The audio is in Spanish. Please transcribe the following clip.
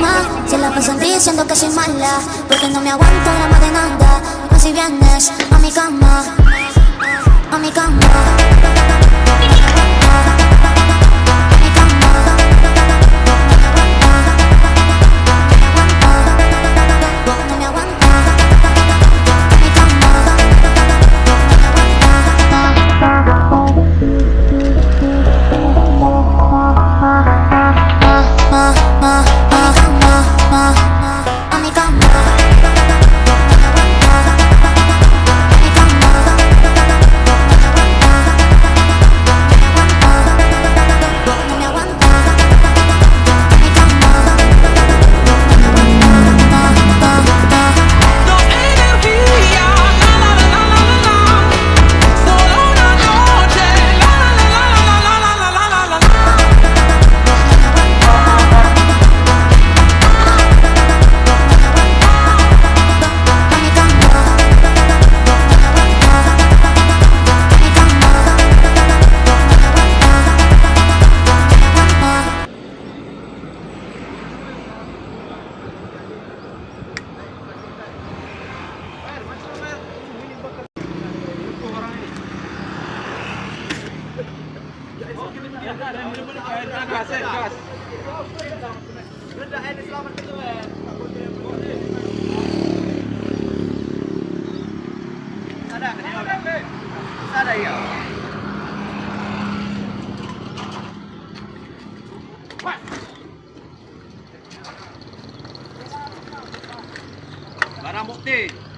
cama. Se la pasan diciendo que soy mala, porque no me aguanto drama de nada. Más si vienes a mi cama, a mi cama. Gas. Rendah ini selamat ke tu Ada ya. Barang bukti.